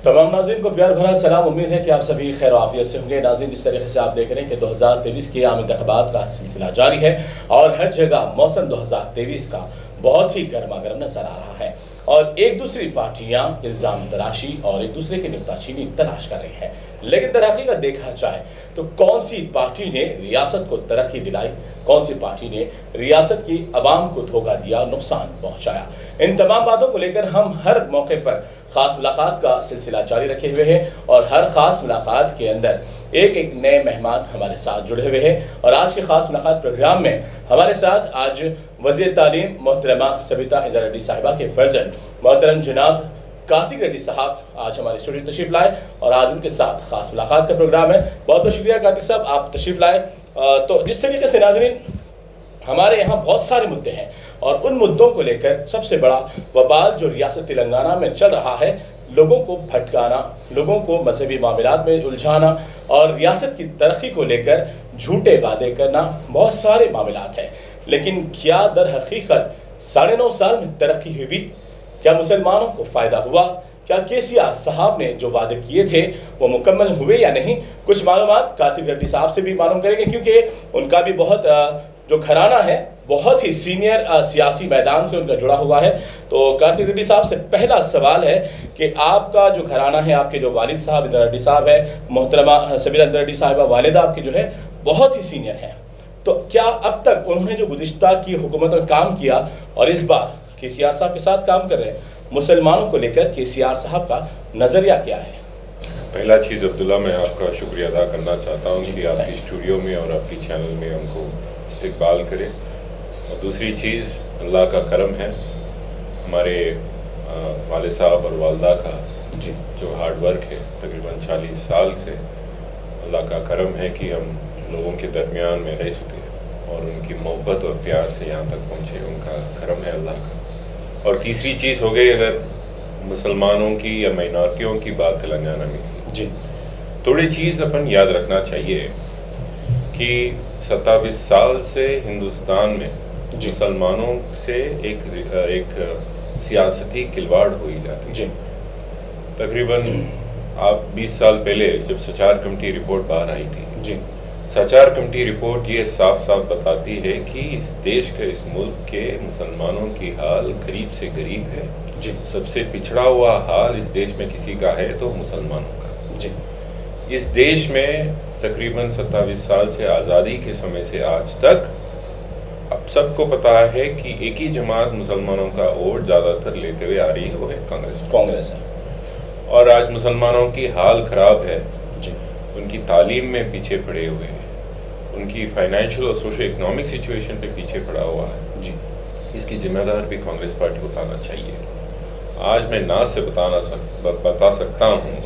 तमाम नाज़रीन को प्यार भरा सलाम। उम्मीद है कि आप सभी खैर आफियत से होंगे। नाज़रीन, जिस तरीके से आप देख रहे हैं कि 2023 के आम इंतख़ाबात का सिलसिला जारी है और हर जगह मौसम 2023 का बहुत ही गर्मा गर्म नजर आ रहा है और एक दूसरी पार्टियां इल्ज़ाम तराशी और एक दूसरे की नुक्ताचीनी तलाश कर रही है। लेकिन दरहकीकत देखा जाए तो कौन सी पार्टी ने रियासत को तरक्की दिलाई, कौन सी पार्टी ने रियासत की आवाम को धोखा दिया, नुकसान पहुंचाया, इन तमाम बातों को लेकर हम हर मौके पर खास मुलाकात का सिलसिला जारी रखे हुए हैं और हर खास मुलाकात के अंदर एक एक नए मेहमान हमारे साथ जुड़े हुए हैं। और आज के खास मुलाकात प्रोग्राम में हमारे साथ आज वज़ीर तालीम मोहतरमा सबिता इंदिरा रेड्डी साहिबा के फर्जंद मोहतरम जनाब कार्तिक रेड्डी साहब आज हमारे स्टूडियो तशरीफ लाए और आज उनके साथ खास मुलाकात का प्रोग्राम है। बहुत बहुत शुक्रिया कार्तिक साहब, आप तशरीफ लाए। तो जिस तरीके से नाज़रीन हमारे यहाँ बहुत सारे मुद्दे हैं और उन मुद्दों को लेकर सबसे बड़ा वबाल जो रियासत तेलंगाना में चल रहा है, लोगों को भटकाना, लोगों को मजहबी मामलात में उलझाना और रियासत की तरक्की को लेकर झूठे वादे करना, बहुत सारे मामलात हैं। लेकिन क्या दर हकीकत 9.5 साल में तरक्की हुई? क्या मुसलमानों को फ़ायदा हुआ? क्या केसीआर साहब ने जो वादे किए थे वो मुकम्मल हुए या नहीं? कुछ मालूमात कार्तिक रेड्डी साहब से भी मालूम करेंगे क्योंकि उनका भी बहुत जो घराना है बहुत ही सीनियर सियासी मैदान से उनका जुड़ा हुआ है। तो कार्तिक रेड्डी साहब से पहला सवाल है कि आपका जो घराना है, आपके जो वालिद साहब इंदिरा रेड्डी साहब है, मोहतरमा सबिता इंदिरा रेड्डी साहिबा वालिदा आपकी जो है बहुत ही सीनियर है, तो क्या अब तक उन्होंने जो गुज़िश्ता की हुकूमत में काम किया और इस बार केसीआर साहब के साथ काम कर रहे हैं, मुसलमानों को लेकर केसीआर साहब का नज़रिया क्या है? पहला चीज़ अब्दुल्ला, मैं आपका शुक्रिया अदा करना चाहता हूँ कि आपकी स्टूडियो में और आपकी चैनल में हमको इस्तकबाल करें। और दूसरी चीज़, अल्लाह का करम है, हमारे वाले साहब और वालदा का जी जो हार्ड वर्क है तकरीबन 40 साल से, अल्लाह का करम है कि हम लोगों के दरमियान में रह सके और उनकी मोहब्बत और प्यार से यहाँ तक पहुँचे, उनका करम है अल्लाह का। और तीसरी चीज़ हो गई, अगर मुसलमानों की या माइनॉरिटियों की बात तेलंगाना में जी, थोड़ी चीज़ अपन याद रखना चाहिए कि 27 साल से हिंदुस्तान में मुसलमानों से एक सियासती खिलवाड़ हुई जाती जी। तकरीबन आप 20 साल पहले जब सचार कमेटी रिपोर्ट बाहर आई थी जी, सचार कमेटी रिपोर्ट ये साफ साफ बताती है कि इस देश के, इस मुल्क के मुसलमानों की हाल गरीब से गरीब है जी। सबसे पिछड़ा हुआ हाल इस देश में किसी का है तो मुसलमानों का जी। इस देश में तकरीबन 27 साल से आज़ादी के समय से आज तक अब सबको पता है कि एक ही जमात मुसलमानों का वोट ज़्यादातर लेते हुए आ रही है, वो है कांग्रेस है। और आज मुसलमानों की हाल ख़राब है जी, उनकी तालीम में पीछे पड़े हुए हैं, उनकी फाइनेंशियल और सोशो इकोनॉमिक सिचुएशन पे पीछे पड़ा हुआ है जी। इसकी जिम्मेदार भी कांग्रेस पार्टी को उठाना चाहिए। आज मैं नाज से बता सकता हूँ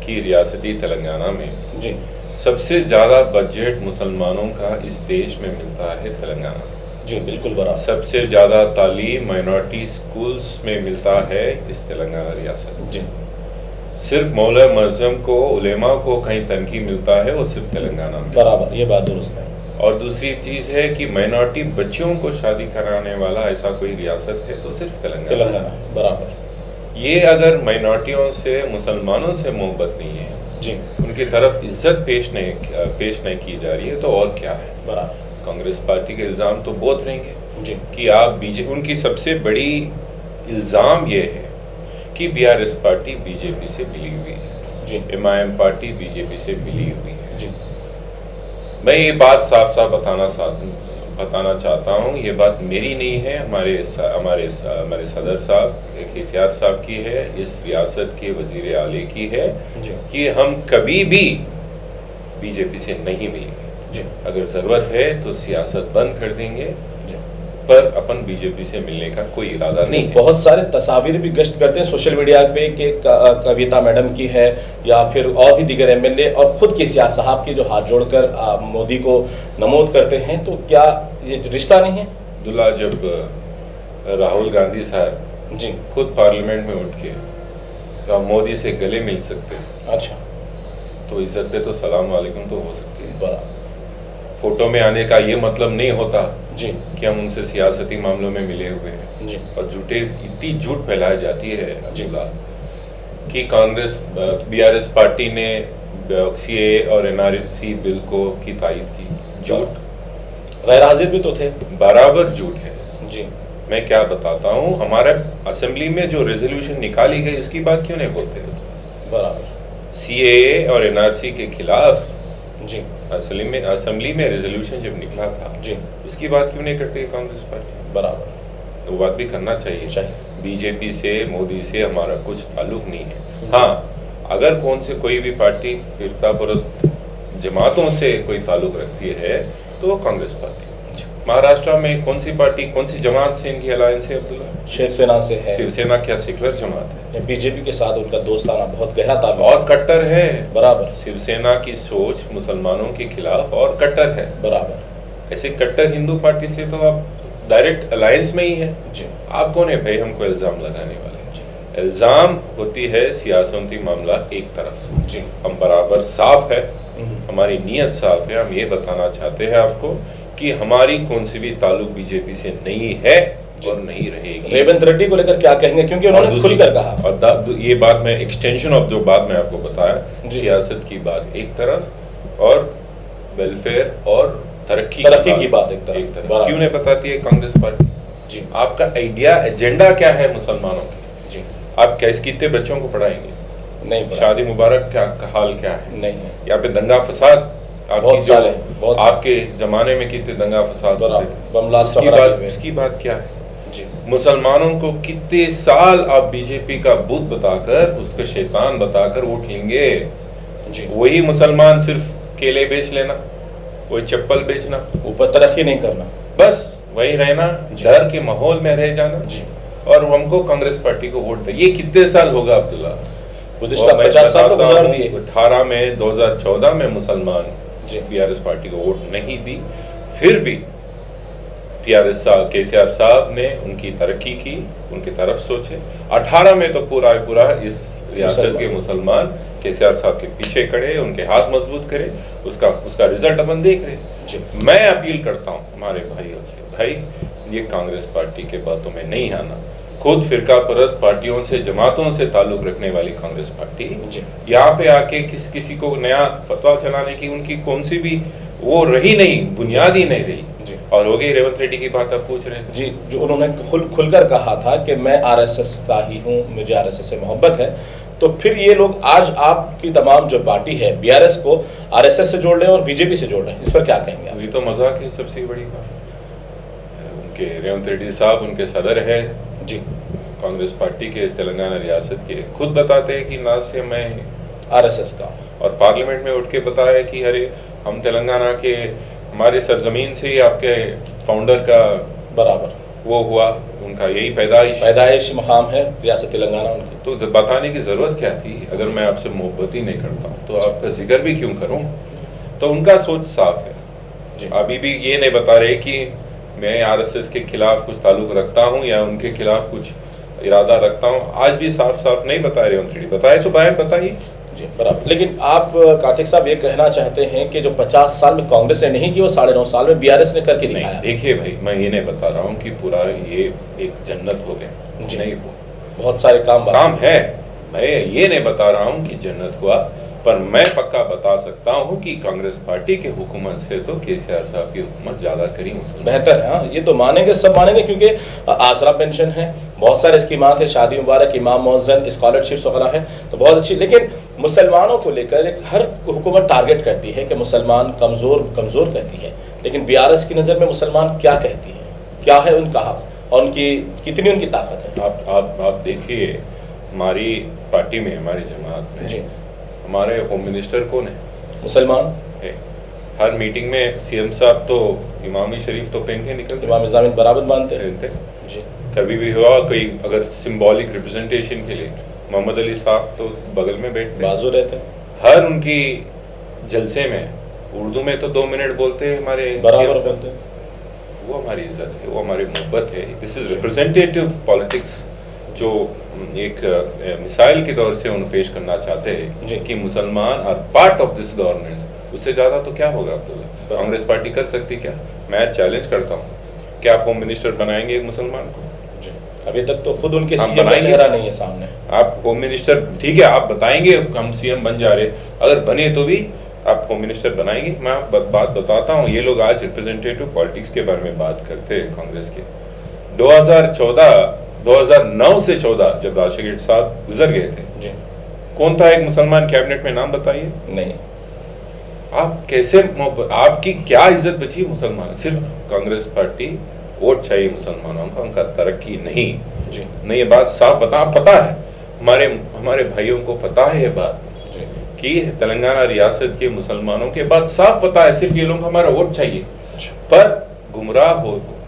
कि रियासती तेलंगाना में जी सबसे ज़्यादा बजट मुसलमानों का इस देश में मिलता है तेलंगाना। जी, बिल्कुल बराबर। सबसे ज़्यादा तालीम माइनॉरिटी स्कूल्स में मिलता है इस तेलंगाना रियासत। जी, सिर्फ मौला मरज़म को, उलेमा को कहीं तनखी मिलता है वो सिर्फ तेलंगाना में। बराबर, ये बात दुरुस्त है। और दूसरी चीज़ है कि माइनॉरिटी बच्चियों को शादी कराने वाला ऐसा कोई रियासत है तो सिर्फ तेलंगाना। बराबर। ये अगर माइनॉरिटियों से, मुसलमानों से मोहब्बत नहीं है जी, उनकी तरफ इज्जत पेश नहीं की जा रही है तो और क्या है? बराबर। कांग्रेस पार्टी के इल्ज़ाम तो बहुत रहेंगे जी कि आप उनकी सबसे बड़ी इल्ज़ाम ये है कि बीआरएस पार्टी बीजेपी से मिली हुई है जी, एमआईएम पार्टी बीजेपी से मिली हुई है जी। मैं ये बात साफ साफ बताना चाहता हूँ, ये बात मेरी नहीं है, हमारे सदर साहब केसीआर साहब की है, इस रियासत के वजीर आले की है जी, कि हम कभी भी बीजेपी से नहीं मिलेंगे। जी, अगर ज़रूरत है तो सियासत बंद कर देंगे, जी। पर अपन बीजेपी से मिलने का कोई इरादा नहीं है। बहुत सारे तस्वीर भी गश्त करते हैं सोशल मीडिया पे कि कविता मैडम की है या फिर और भी दीगर एमएलए और खुद केसीआर साहब के जो हाथ जोड़कर मोदी को नमोद करते हैं, तो क्या ये रिश्ता नहीं है? अब्दुल्ला, जब राहुल गांधी साहब जी, खुद पार्लियामेंट में उठ के मोदी से गले मिल सकते हैं, अच्छा, तो इज्जत पे तो सलाम वालेकुम तो हो सकती है। बराबर। फोटो में आने का ये मतलब नहीं होता जी, कि हम उनसे सियासती मामलों में मिले हुए हैं। जी, और इतनी झूठ फैलाई जाती है अब्दुल्ला कि कांग्रेस बीआरएस पार्टी ने सीए और एनआरसी बिल को की तायद की। झूठ, गैर हाजिर भी तो थे। बराबर झूठ है जी। मैं क्या बताता हूँ, हमारे असेंबली में जो रेजोल्यूशन निकाली गई उसकी बात क्यों नहीं बोलते? बराबर। सीएए और एनआरसी के खिलाफ जी असेंबली में रेजोल्यूशन जब निकला था जी, उसकी बात क्यों नहीं करती है कांग्रेस पार्टी? बराबर। वो बात भी करना चाहिए। बीजेपी से, मोदी से हमारा कुछ ताल्लुक नहीं है। हाँ, अगर कोई भी पार्टी फिरकापरस्त जमातों से कोई ताल्लुक रखती है तो वो कांग्रेस पार्टी। महाराष्ट्र में कौन सी पार्टी, कौन सी जमात से इनकी अलायंस है अब्दुल्ला? शिवसेना से है। शिवसेना क्या सेकुलर जमात है? बीजेपी के साथ उनका दोस्ताना बहुत गहरा ताल्लुक और कट्टर है। बराबर। शिवसेना की सोच मुसलमानों के खिलाफ और कट्टर है। बराबर। ऐसे कट्टर हिंदू पार्टी से तो आप डायरेक्ट अलायंस में ही है। जी। आप कौन है भाई हमको इल्जाम लगाने वाले? इल्जाम होती है सियासती मामला एक तरफ। जी। हम बराबर साफ है, हमारी नीयत साफ है। हम ये बताना चाहते हैं आपको कि हमारी कौन सी भी ताल्लुक बीजेपी से नहीं है और नहीं रहेगी। रेवंत रेड्डी को लेकर क्या कहेंगे, क्योंकि उन्होंने खुलकर कहा। और ये बात में एक्सटेंशन ऑफ जो बात मैं आपको बताया, सियासत की बात एक तरफ और वेलफेयर और तरक्की की बात एक तरफ क्यों नहीं बताती है कांग्रेस पार्टी? जी। आपका आइडिया, एजेंडा क्या है मुसलमानों के? जी। आप कितने बच्चों को पढ़ाएंगे? नहीं। शादी मुबारक का हाल क्या है? नहीं है। यहाँ पे दंगा फसाद बहुत आपके जमाने में कितने दंगा फसाद होते थे? उसकी बात क्या है? जी। मुसलमानों को कितने साल आप बीजेपी का बुत बताकर, उसका शैतान बताकर वोट लेंगे? जी। वही मुसलमान सिर्फ केले बेच लेना, वही चप्पल बेचना, ऊपर तरक्की नहीं करना, बस वही रहना, डर के माहौल में रह जाना। जी। और हमको कांग्रेस पार्टी को वोट दे, ये कितने साल होगा अब्दुल्ला? 50 साल तो गुजार दिए। 18 में 2014 में मुसलमान बीआरएस पार्टी को वोट नहीं दी, फिर भी टीआरएस केसीआर साहब ने उनकी तरक्की की, उनकी तरफ सोचे। 18 में तो पूरा इस रियासत के मुसलमान केसीआर साहब के पीछे खड़े, उनके हाथ मजबूत करे, उसका रिजल्ट अपन देख रहे। मैं अपील करता हूँ हमारे भाइयों से, भाई ये कांग्रेस पार्टी के बातों में नहीं आना। खुद फिरका परस्त पार्टियों से, जमातों से ताल्लुक रखने वाली कांग्रेस पार्टी यहाँ पे आके किसी को नया फतवा चलाने की उनकी कौन सी भी वो रही नहीं, बुनियादी नहीं रही। और हो गई रेवंत रेड्डी की बात आप पूछ रहे हैं जी, जो उन्होंने खुलकर कहा था कि मैं आरएसएस का ही हूँ, मुझे आरएसएस से मोहब्बत है। तो फिर ये लोग आज आपकी तमाम जो पार्टी है बीआरएस को आरएसएस से जोड़ रहे हैं और बीजेपी से जोड़ रहे हैं, इस पर क्या कहेंगे आप? ये तो मजाक है सबसे बड़ी बात। उनके रेवंत रेड्डी साहब उनके सदर है जी, कांग्रेस पार्टी के इस तेलंगाना रियासत के, खुद बताते हैं कि ना से मैं आरएसएस का, और पार्लियामेंट में उठ के बताया कि अरे हम तेलंगाना के, हमारे सरजमीन से ही आपके फाउंडर का बराबर वो हुआ, उनका यही पैदाइशी मकाम है रियासत तेलंगाना उनकी। तो बताने की जरूरत क्या थी? अगर मैं आपसे मोहब्बत ही नहीं करता हूँ तो आपका जिक्र भी क्यों करूँ? तो उनका सोच साफ है। अभी भी ये नहीं बता रहे कि मैं आरएसएस के खिलाफ कुछ ताल्लुक रखता हूँ या उनके खिलाफ कुछ इरादा रखता हूँ। आज भी साफ साफ नहीं बता रहे रेवंत रेड्डी, बताए तो बयान बताइए जी, बराबर। लेकिन आप कार्तिक साहब ये कहना चाहते हैं कि जो 50 साल में कांग्रेस ने नहीं की वो 9.5 साल में बीआरएस ने करके दिखाया। देखिए भाई, मैं ये नहीं बता रहा हूँ कि पूरा ये एक जन्नत हो गया, नहीं हो, बहुत सारे काम है। मैं ये नहीं बता रहा हूँ कि जन्नत हुआ, पर मैं पक्का बता सकता हूँ कि कांग्रेस पार्टी के हुकूमत से तो केसीआर साहब की हुकूमत ज्यादा करी, बेहतर है। हाँ, ये तो मानेंगे, सब मानेंगे, क्योंकि आसरा पेंशन है, बहुत सारे स्कीमात है, शादी मुबारक, इमाम मौज़न, स्कॉलरशिप्स वगैरह है, तो बहुत अच्छी। लेकिन मुसलमानों को लेकर हर हुकूमत टारगेट करती है कि मुसलमान कमज़ोर कहती है, लेकिन बीआरएस की नज़र में मुसलमान क्या कहती है, क्या है उनका हक और उनकी कितनी उनकी ताकत है? आप देखिए, हमारी पार्टी में, हमारी जमात में जी, हमारे होम मिनिस्टर कौन है? मुसलमान है। हर मीटिंग में सीएम साहब तो इमामी शरीफ तो पहन के निकलते, इमाम ज़मीन बराबर मानते हैं जी। कभी भी हुआ कोई अगर सिंबॉलिक रिप्रेजेंटेशन के लिए, मोहम्मद अली साहब तो बगल में बैठते, बाजू रहते। हर उनकी जलसे में उर्दू में तो 2 मिनट बोलते हैं, हमारे बराबर बोलते हैं। वो हमारी इज्जत है, वो हमारी मोहब्बत है। दिस इज रिप्रेजेंटेटिव पॉलिटिक्स जो एक मिसाइल के दौर से उन्हें पेश करना चाहते हैं कि मुसलमान are part of this government. उससे ज़्यादा तो क्या होगा अब्दुल्ला? कांग्रेस पार्टी कर सकती क्या? मैं चैलेंज करता हूँ कि आप होम मिनिस्टर बनाएंगे एक मुसलमान को? अभी तक तो खुद उनके हम सीएम का बनाएंगे। चेहरा नहीं है सामने। आप होम मिनिस्टर, ठीक है, आप बताएंगे हम सीएम बन जा रहे, अगर बने तो भी आप होम मिनिस्टर बनाएंगे। मैं आप बात बताता हूँ, ये लोग आज रिप्रेजेंटेटिव पॉलिटिक्स के बारे में बात करते हैं कांग्रेस के। 2009 से 14 जब राशिद साहब गुजर गए थे, जी कौन था एक मुसलमान कैबिनेट में, नाम बताइए। नहीं। आप कैसे, आपकी क्या इज्जत बची मुसलमान, सिर्फ कांग्रेस पार्टी वोट चाहिए मुसलमानों का, उनका तरक्की नहीं। जी नहीं, ये बात साफ पता है, हमारे भाइयों को पता है ये बात जी कि तेलंगाना रियासत के मुसलमानों के बात साफ पता है, सिर्फ ये लोग हमारा वोट चाहिए। पर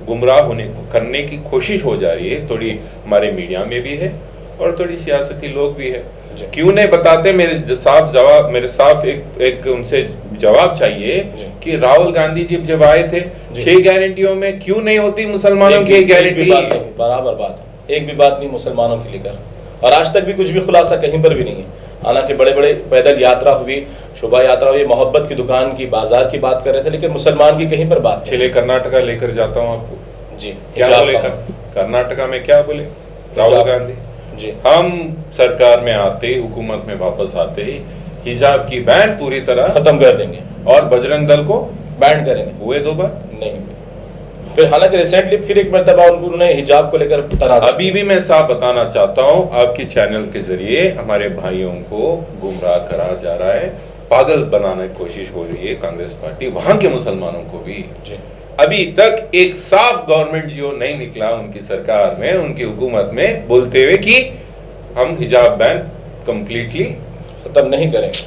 गुमराह होने करने की कोशिश हो जा रही है, थोड़ी हमारे मीडिया में भी है और थोड़ी सियासती लोग भी है। क्यों नहीं बताते, मेरे साफ एक उनसे जवाब चाहिए कि राहुल गांधी जी जब आए थे 6 गारंटियों में क्यों नहीं होती मुसलमानों की गारंटी। बराबर बात है, एक भी बात नहीं मुसलमानों के लेकर, और आज तक भी कुछ भी खुलासा कहीं पर भी नहीं है। हालांकि बड़े बड़े पैदल यात्रा हुई, शोभा यात्रा हुई, मोहब्बत की दुकान की, बाजार की बात कर रहे थे, लेकिन मुसलमान की कहीं पर बात। चलिए कर्नाटका लेकर जाता हूँ आपको। जी क्या बोले कर्नाटका में, क्या बोले राहुल गांधी जी, हम सरकार में आते, हुकूमत में वापस आते ही हिजाब की बैन पूरी तरह खत्म कर देंगे और बजरंग दल को बैंड करेंगे। हुए 2 बार नहीं, फिर हालांकि रिसेंटली फिर एक मरतबा उन्होंने हिजाब को लेकर तनाज़ा। अभी भी मैं साफ बताना चाहता हूं आपके चैनल के जरिए, हमारे भाइयों को गुमराह करा जा रहा है, पागल बनाने की कोशिश हो रही है कांग्रेस पार्टी, वहां के मुसलमानों को भी। अभी तक एक साफ गवर्नमेंट जियो नहीं निकला उनकी सरकार में, उनकी हुकूमत में, बोलते हुए कि हम हिजाब बैन कंप्लीटली खत्म नहीं करेंगे।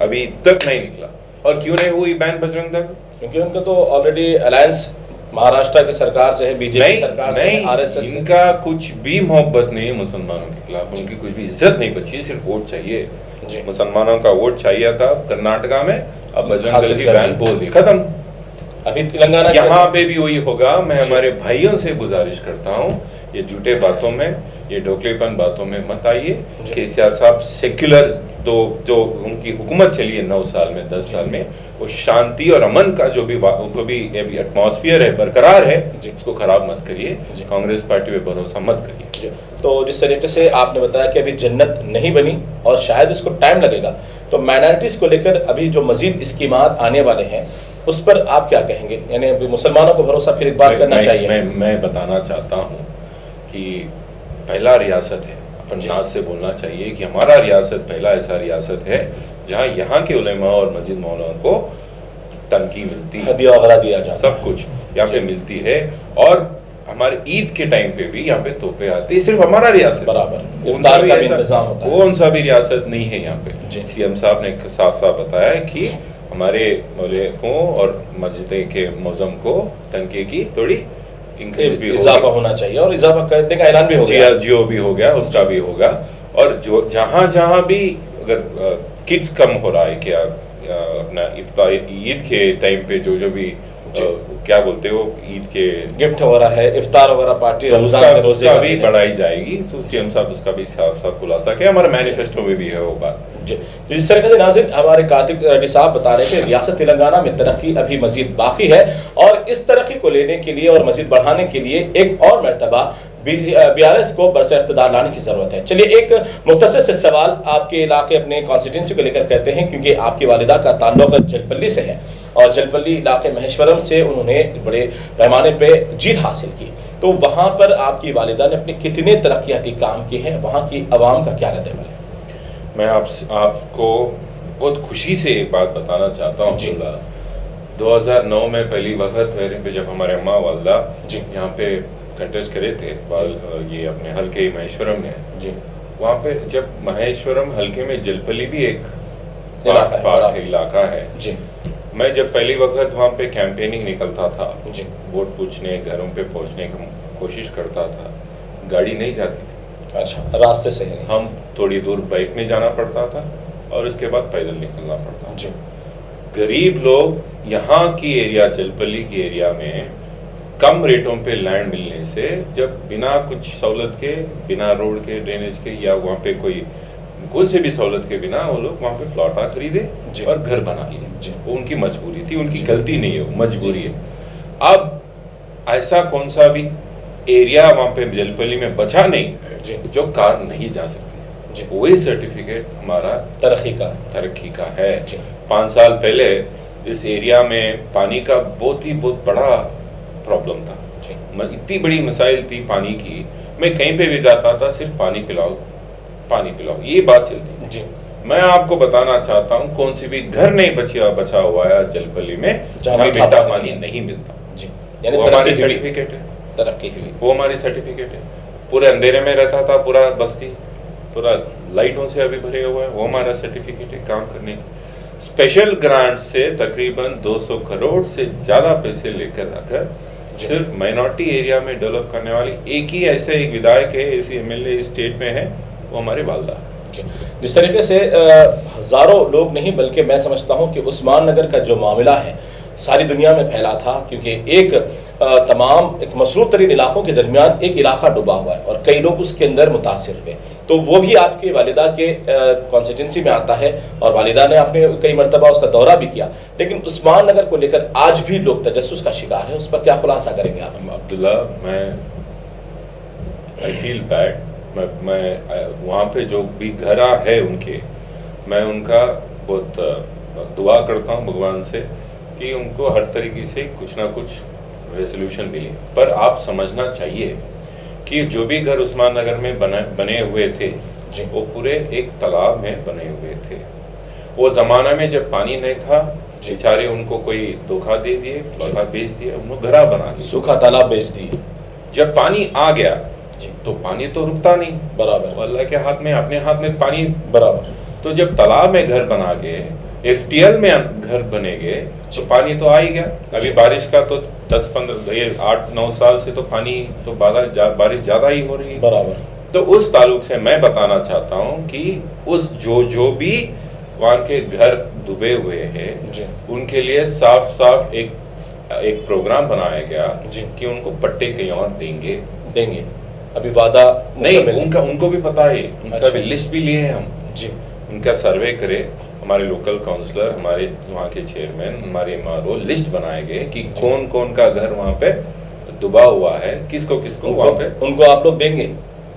अभी तक नहीं निकला। और क्यों नहीं हुई बैन बजरंग दल? क्योंकि उनका तो ऑलरेडी अलायंस महाराष्ट्र की सरकार से है, बीजेपी सरकार से है, आरएसएस से। इनका कुछ भी मोहब्बत नहीं है मुसलमानों के खिलाफ, उनकी कुछ भी इज्जत नहीं बची है, सिर्फ वोट चाहिए। मुसलमानों का वोट चाहिए था कर्नाटका में, अब बजरंग दल की बैन बोल दी, खत्म। अभी तेलंगाना यहाँ पे भी वही होगा। मैं हमारे भाइयों से गुजारिश करता हूँ, ये झूठे बातों में, ये ढोकलेपन बातों में मत आइए। केसीआर साहब सेक्युलर जो उनकी हुकूमत चली है 9 साल में, 10 साल में, वो शांति और अमन का जो भी एटमॉस्फेयर है, बरकरार है, इसको खराब मत करिए। कांग्रेस पार्टी पे भरोसा मत करिए। तो जिस तरीके से आपने बताया कि अभी जन्नत नहीं बनी और शायद इसको टाइम लगेगा, तो माइनॉरिटीज को लेकर अभी जो मजीद स्कीमात आने वाले हैं उस पर आप क्या कहेंगे? यानी अभी मुसलमानों को भरोसा फिर एक बार करना चाहिए। मैं बताना चाहता हूँ कि पहला रियासत है, अपन नाज से बोलना चाहिए कि हमारा रियासत पहला ऐसा रियासत है जहाँ यहाँ के उलेमा और मस्जिद मौलाना को तनकी मिलती है, हदिया वगैरह दिया जाता है, सब कुछ यहाँ पे मिलती है। और हमारे ईद के टाइम पे भी यहाँ पे तोहफे आते हैं। सिर्फ हमारा रियासत बराबर इफ्तार का भी इंतजाम होता है, कौन सा भी रियासत नहीं है यहाँ पे। सीएम साहब ने साफ साफ बताया कि हमारे मौलवियों और मस्जिद के मौजम को तनके की थोड़ी इंक्रीज भी इजाफा होना चाहिए, और इजाफा करने का ऐलान भी हो गया, जियो भी हो गया, उसका भी होगा। और जो जहाँ भी अगर किड्स कम हो रहा है, क्या अपना इफ्तार ईद के टाइम पे जो भी क्या बोलते हो, ईद के गिफ्ट हो रहा है, इफ्तार वगैरह पार्टी, तो उसका भी बढ़ाई जाएगी। तो सीएम साहब उसका भी साफ साफ खुलासा किया, हमारे मैनिफेस्टो में भी है वो बात। जिस तरह से नाज़रीन हमारे कार्तिक रेड्डी साहब बता रहे थे, रियासत तेलंगाना में तरक्की अभी मजीद बाकी है, और इस तरक्की को लेने के लिए और मजीद बढ़ाने के लिए एक और मरतबा बीआरएस को बरसर इख्तिदार लाने की जरूरत है। चलिए एक मुख्तसर से सवाल आपके इलाके, अपने कॉन्स्टिट्यूंसी को लेकर करते हैं, क्योंकि आपकी वालिदा का ताल्लुक जलपल्ली से है और जलपल्ली इलाके महेश्वरम से उन्होंने बड़े पैमाने पे जीत हासिल की। तो वहाँ पर आपकी वालिदा ने अपने कितने तरक्याती काम किए हैं, वहाँ की आवाम का क्या रद्द-ए-अमल है? मैं आपको बहुत खुशी से एक बात बताना चाहता हूँ। 2009 में पहली वक्त मेरे पे जब हमारे अम्मा वालदा यहाँ पे कंटेस्ट करे थे, ये अपने हल्के महेश्वरम में, वहाँ पे जब महेश्वरम हल्के में जलपल्ली भी एक इलाका है, मैं जब पहली वक्त वहाँ पे कैंपेनिंग निकलता था, वोट पूछने, घरों पे पहुँचने की कोशिश करता था, गाड़ी नहीं जाती थी। अच्छा, रास्ते से हम थोड़ी दूर बाइक में जाना पड़ता था और उसके बाद पैदल निकलना पड़ता था। गरीब लोग यहाँ की एरिया, जलपल्ली की एरिया में कम रेटों पे लैंड मिलने से, जब बिना कुछ सहूलत के, बिना रोड के, ड्रेनेज के, या वहाँ पे कोई से भी सहूलत के बिना वो लोग वहाँ पे प्लॉटा खरीदे और घर बना लिए। वो उनकी मजबूरी थी, उनकी गलती नहीं है, वो मजबूरी है। अब ऐसा कौन सा भी एरिया वहाँ पे जलपल्ली में बचा नहीं जी जो कार नहीं जा सकती। जी वही सर्टिफिकेट हमारा तरक्की का है। जी 5 साल पहले इस एरिया में पानी का बहुत बड़ा प्रॉब्लम था। जी इतनी बड़ी मसाइल थी पानी की, मैं कहीं पे भी जाता था सिर्फ पानी पिलाओ ये बात चलती। जी मैं आपको बताना चाहता हूँ कौन सी भी घर नहीं बचा हुआ है जलपल्ली में जहाँ मीठा मीठा पानी नहीं मिलता। जी यानी वो हमारी सर्टिफिकेट है, तरक्की हुई। वो हमारी सर्टिफिकेट है। पूरे अंधेरे में रहता था पूरा बस्ती, पूरा लाइटों से अभी भरे हुआ है, वो हमारा सर्टिफिकेट है काम करने की। स्पेशल ग्रांट से तकरीबन 200 करोड़ से ज्यादा पैसे लेकर आकर सिर्फ माइनॉरिटी एरिया में डेवलप करने वाली एक ही ऐसे एक विधायक है, ऐसी एमएलए स्टेट में है, वो हमारे वालदा। जिस तरीके से हजारों लोग नहीं बल्कि मैं समझता हूं कि उस्मान नगर का जो मामला है सारी दुनिया में फैला था, क्योंकि एक मसरूफ तरीन इलाकों के दरमियान एक इलाका डूबा हुआ है और कई लोग उसके अंदर मुतासिर हुए। तो वो भी आपके वालिदा के कॉन्स्टिट्यूंसी में आता है और वालिदा ने आपने कई मरतबा उसका दौरा भी किया, लेकिन उस्मान नगर को लेकर आज भी लोग तजस्सुस का शिकार है। उस पर क्या खुलासा करेंगे आप? Abdullah, I feel bad. मैं वहाँ पे जो भी घर है उनके, मैं उनका बहुत दुआ करता हूँ भगवान से कि उनको हर तरीके से कुछ ना कुछ रेजोल्यूशन मिले। पर आप समझना चाहिए कि जो भी घर उस्मान नगर में बने हुए थे वो पूरे एक तालाब में बने हुए थे। वो ज़माना में जब पानी नहीं था बेचारे उनको कोई धोखा दे दिए, धोखा बेच दिया, उन्होंने घरा बना दिया, सूखा तालाब बेच दिए। जब पानी आ गया तो पानी तो रुकता नहीं, बराबर अल्लाह के हाथ में, अपने हाथ में पानी बराबर। तो जब तालाब में घर बना गए, एफटीएल में घर बनेगे तो पानी तो आ ही गया। अभी बारिश का तो 8-9 साल से तो पानी तो बारिश ज्यादा ही हो रही है। बराबर। तो उस ताल्लुक से मैं बताना चाहता हूँ कि उस जो भी वहाँ के घर डूबे हुए हैं उनके लिए साफ एक प्रोग्राम बनाया गया कि उनको पट्टे कहीं और देंगे। अभी वादा नहीं, उनको भी पता है, उनसे अभी लिस्ट भी लिए हैं हम जी। उनका सर्वे करे, हमारे लोकल काउंसलर, हमारे वहाँ के चेयरमैन, हमारे एमआरओ लिस्ट बनाएंगे कि कौन का घर वहाँ पे डूबा हुआ है, किसको वहाँ पे उनको आप लोग देंगे,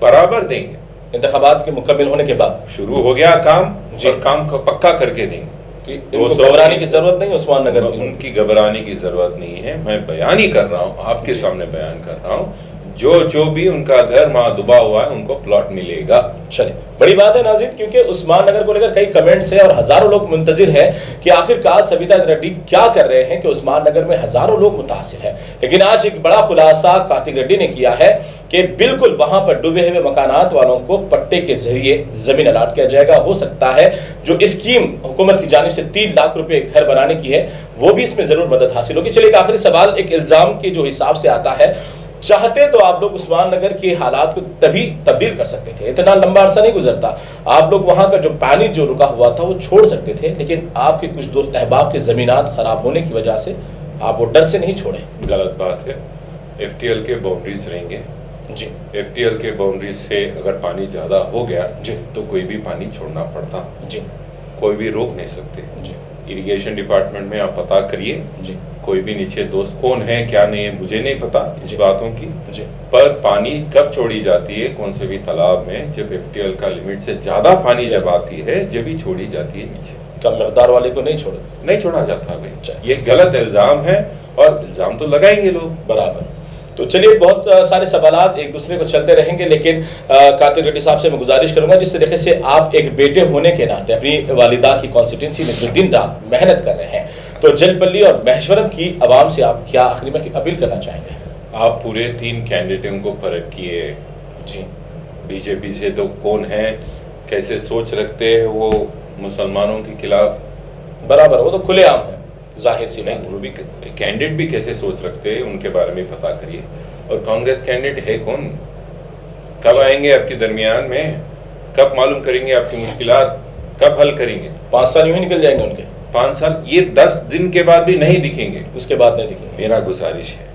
बराबर देंगे। इंतखाबात के मुकम्मल होने के बाद शुरू हो गया काम और काम को पक्का करके देंगे। तो घबराने की जरूरत नहीं उस्मान नगर की, उनकी घबराने की जरूरत नहीं है। मैं बयान ही कर रहा हूँ, आपके सामने बयान कर रहा हूँ, जो भी उनका घर वहां डूबा हुआ है उनको प्लॉट मिलेगा। चलिए, बड़ी बात है नाज़रीन, क्योंकि उस्मान नगर को लेकर कई कमेंट्स हैं और हजारों लोग मुंतजिर हैं कि आखिरकार सविता रेड्डी क्या कर रहे हैं कि उस्मान नगर में हजारों लोग मुतासिर हैं। लेकिन आज एक बड़ा खुलासा कार्तिक रेड्डी ने किया है कि बिल्कुल वहां पर डूबे हुए मकानात वालों को पट्टे के जरिए जमीन अलाट किया जाएगा। हो सकता है जो स्कीम हुकूमत की जानिब से 3 लाख रुपए घर बनाने की है वो भी इसमें जरूर मदद हासिल होगी। चलिए, एक आखिरी सवाल, एक इल्जाम के जो हिसाब से आता है, चाहते तो आप लोग उस्मान नगर के हालात को तभी तब्दील कर सकते थे, इतना लंबा अरसा नहीं गुजरता, आप लोग वहां का जो पानी जो रुका हुआ था वो छोड़ सकते थे, लेकिन आपके कुछ दोस्त अहबाब के जमीनात खराब होने की वजह से आप वो डर से नहीं छोड़े। गलत बात है। एफटीएल के बाउंड्रीज रहेंगे जी, एफटीएल के बाउंड्रीज से अगर पानी ज्यादा हो गया जी तो कोई भी पानी छोड़ना पड़ता जी, कोई भी रोक नहीं सकते जी। इरिगेशन डिपार्टमेंट में आप पता करिए जी, कोई भी नीचे दोस्त कौन है क्या नहीं है मुझे नहीं पता इस बातों की जी। पर पानी कब छोड़ी जाती है कौन से भी तालाब में, जब एफटीएल का लिमिट से ज्यादा पानी जब आती है जब ही छोड़ी जाती है, नीचे कम मकदार वाले को नहीं छोड़ा जाता भाई। ये गलत इल्जाम है और इल्जाम तो लगाएंगे लोग, बराबर। तो चलिए, बहुत सारे सवालात एक दूसरे को चलते रहेंगे, लेकिन कार्तिक रेड्डी साहब से मैं गुजारिश करूंगा, जिस तरीके से आप एक बेटे होने के नाते अपनी वालिदा की कॉन्स्टिट्यूंसी में जो दिन रात मेहनत कर रहे हैं, तो जलपल्ली और महेश्वरम की आवाम से आप क्या आखिरी में अपील करना चाहेंगे? आप पूरे 3 कैंडिडेटों को परख किए जी। बीजेपी से तो कौन है, कैसे सोच रखते हैं वो मुसलमानों के खिलाफ, बराबर, वो तो खुलेआम है, जाहिर सी बात। वो भी कैंडिडेट भी कैसे सोच रखते हैं उनके बारे में पता करिए। और कांग्रेस कैंडिडेट है कौन, कब आएंगे आपके दरमियान में, कब मालूम करेंगे आपकी मुश्किलात, कब हल करेंगे? 5 साल यूं ही निकल जाएंगे उनके, 5 साल, ये 10 दिन के बाद भी नहीं दिखेंगे, उसके बाद नहीं दिखेंगे। मेरा गुजारिश है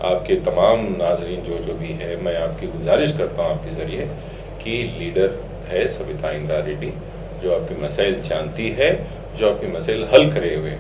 आपके तमाम नाजरीन जो भी है, मैं आपकी गुजारिश करता हूँ आपके जरिए कि लीडर है सविता इंदिरा रेड्डी, जो आपके मसाइल जानती है, जो आपके मसाइल हल करे हुए,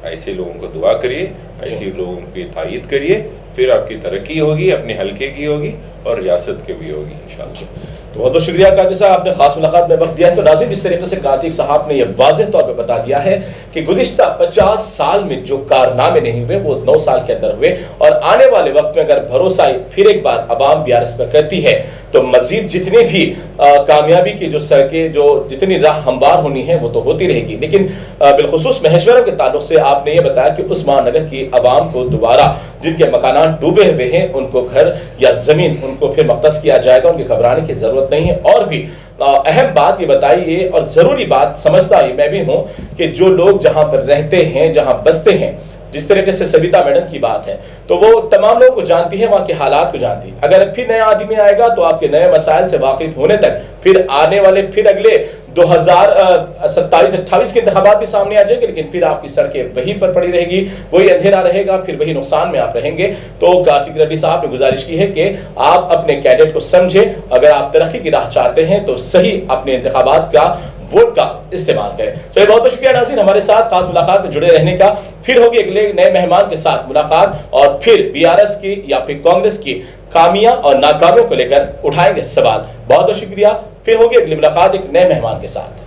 ऐसे लोगों को दुआ करिए, ऐसे लोगों की तायीद करिए, फिर आपकी तरक्की होगी, अपने हल्के की होगी और रियासत के भी होगी इंशाअल्लाह। तो बहुत बहुत शुक्रिया कादिर साहब, आपने खास मुलाकात में वक्त दिया है। तो नाज़रीन, इस तरीके से कातिक साहब ने यह वाज़ेह तौर पे बता दिया है कि गुज़िश्ता 50 साल में जो कारनामे नहीं हुए वो 9 साल के अंदर हुए, और आने वाले वक्त में अगर भरोसा फिर एक बार अवाम BRS पर करती है तो मजीद जितनी भी कामयाबी की जो सड़कें, जो जितनी राह हमवार होनी है वो तो होती रहेगी। लेकिन बिलखुसूस महेश्वरम के ताल्लुक से आपने ये बताया कि उस्मान नगर की आवाम को दोबारा, जिनके मकानात डूबे हुए हैं, उनको घर या ज़मीन उनको फिर मख्तस किया जाएगा, उनके घबराने की ज़रूरत नहीं है। और भी अहम बात ये बताइए और ज़रूरी बात समझता ही मैं भी हूँ कि जो लोग जहाँ पर रहते हैं, जहाँ बसते हैं, जिस तरीके से सविता मैडम की बात है, तो वो तमाम लोगों को जानती है, वहाँ के हालात को जानती है। अगर फिर नया आदमी आएगा तो आपके नए मसाइल से वाकिफ होने तक फिर आने वाले फिर अगले 2027-28 के इंतखाबात भी सामने आ जाएंगे, लेकिन फिर आपकी सड़कें वहीं पर पड़ी रहेगी, वही अंधेरा रहेगा, फिर वही नुकसान में आप रहेंगे। तो कार्तिक रेड्डी साहब ने गुजारिश की है कि आप अपने कैडेट को समझें, अगर आप तरक्की की राह चाहते हैं तो सही अपने इंतखाबात का वोट का इस्तेमाल करें। चलिए, बहुत बहुत शुक्रिया नाज़रीन, हमारे साथ खास मुलाकात में जुड़े रहने का। फिर होगी अगले नए मेहमान के साथ मुलाकात, और फिर BRS की या फिर कांग्रेस की कामियां और नाकामियों को लेकर उठाएंगे सवाल। बहुत बहुत शुक्रिया, फिर होगी अगली मुलाकात एक नए मेहमान के साथ।